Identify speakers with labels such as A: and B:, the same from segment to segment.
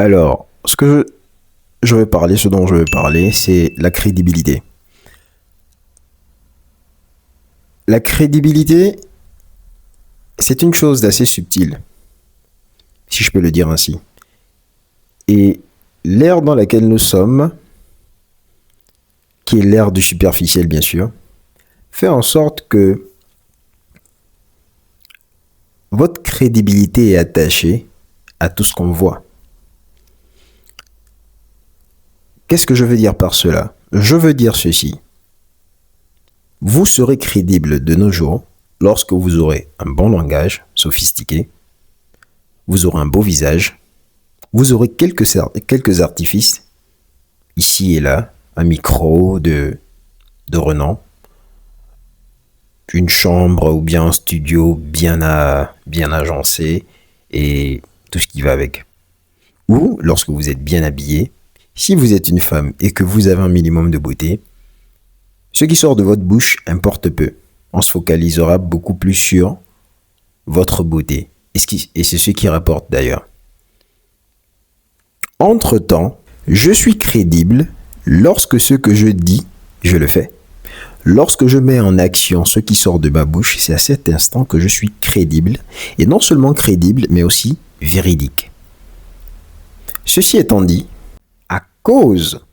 A: Alors, ce dont je veux parler, c'est la crédibilité. La crédibilité, c'est une chose d'assez subtile, si je peux le dire ainsi. Et l'ère dans laquelle nous sommes, qui est l'ère du superficiel bien sûr, fait en sorte que votre crédibilité est attachée à tout ce qu'on voit. Qu'est-ce que je veux dire par cela? Je veux dire ceci. Vous serez crédible de nos jours lorsque vous aurez un bon langage sophistiqué, vous aurez un beau visage, vous aurez quelques artifices, ici et là, un micro de renom, une chambre ou bien un studio bien agencé et tout ce qui va avec. Ou lorsque vous êtes bien habillé, si vous êtes une femme et que vous avez un minimum de beauté, ce qui sort de votre bouche importe peu. On se focalisera beaucoup plus sur votre beauté. Et c'est ce qui rapporte d'ailleurs. Entre-temps, je suis crédible lorsque ce que je dis, je le fais. Lorsque je mets en action ce qui sort de ma bouche, c'est à cet instant que je suis crédible. Et non seulement crédible, mais aussi véridique. Ceci étant dit, à cause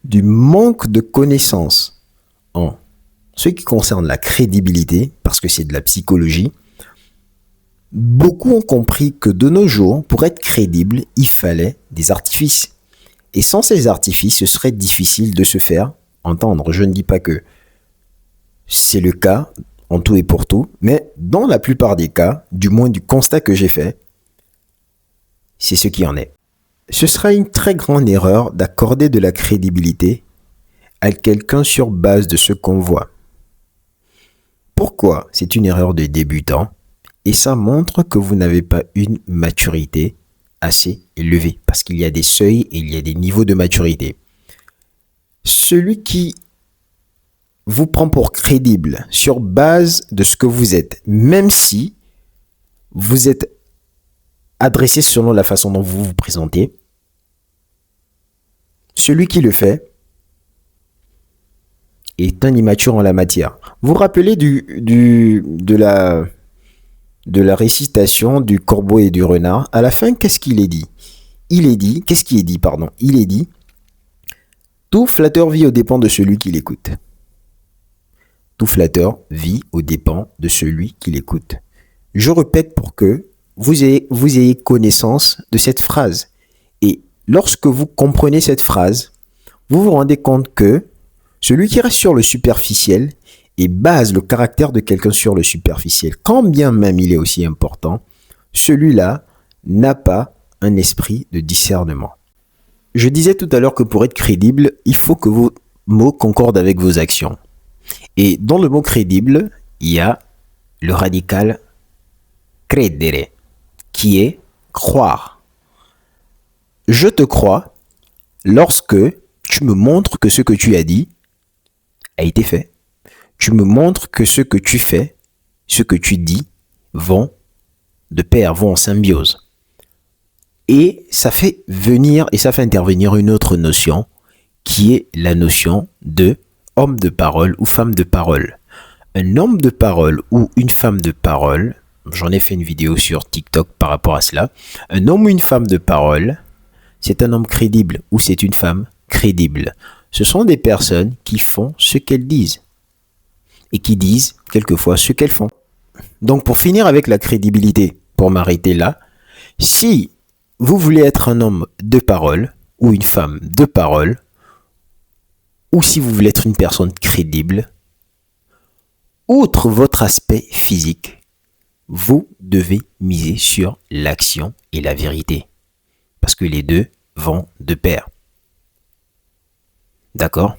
A: du manque de connaissances en ce qui concerne la crédibilité, parce que c'est de la psychologie, beaucoup ont compris que de nos jours, pour être crédible, il fallait des artifices. Et sans ces artifices, ce serait difficile de se faire entendre. Je ne dis pas que c'est le cas en tout et pour tout, mais dans la plupart des cas, du moins du constat que j'ai fait, c'est ce qui en est. Ce sera une très grande erreur d'accorder de la crédibilité à quelqu'un sur base de ce qu'on voit. Pourquoi? C'est une erreur de débutant et ça montre que vous n'avez pas une maturité assez élevée parce qu'il y a des seuils et il y a des niveaux de maturité. Celui qui vous prend pour crédible sur base de ce que vous êtes, même si vous êtes adressé selon la façon dont vous vous présentez, celui qui le fait est un immature en la matière. Vous vous rappelez de la récitation du corbeau et du renard? À la fin, qu'est-ce qu'il est dit? Qu'est-ce qui est dit, pardon? Il est dit, tout flatteur vit aux dépens de celui qui l'écoute. Tout flatteur vit aux dépens de celui qui l'écoute. Je répète pour que vous ayez connaissance de cette phrase. Et lorsque vous comprenez cette phrase, vous vous rendez compte que celui qui reste sur le superficiel et base le caractère de quelqu'un sur le superficiel, quand bien même il est aussi important, celui-là n'a pas un esprit de discernement. Je disais tout à l'heure que pour être crédible, il faut que vos mots concordent avec vos actions. Et dans le mot crédible, il y a le radical credere, qui est croire. Je te crois lorsque tu me montres que ce que tu as dit a été fait. Tu me montres que ce que tu fais, ce que tu dis, vont de pair, vont en symbiose. Et ça fait intervenir une autre notion qui est la notion de homme de parole ou femme de parole. Un homme de parole ou une femme de parole, j'en ai fait une vidéo sur TikTok par rapport à cela. Un homme ou une femme de parole, c'est un homme crédible ou c'est une femme crédible. Ce sont des personnes qui font ce qu'elles disent et qui disent quelquefois ce qu'elles font. Donc pour finir avec la crédibilité, pour m'arrêter là, si vous voulez être un homme de parole ou une femme de parole, ou si vous voulez être une personne crédible, outre votre aspect physique, vous devez miser sur l'action et la vérité. Parce que les deux vont de pair. D'accord ?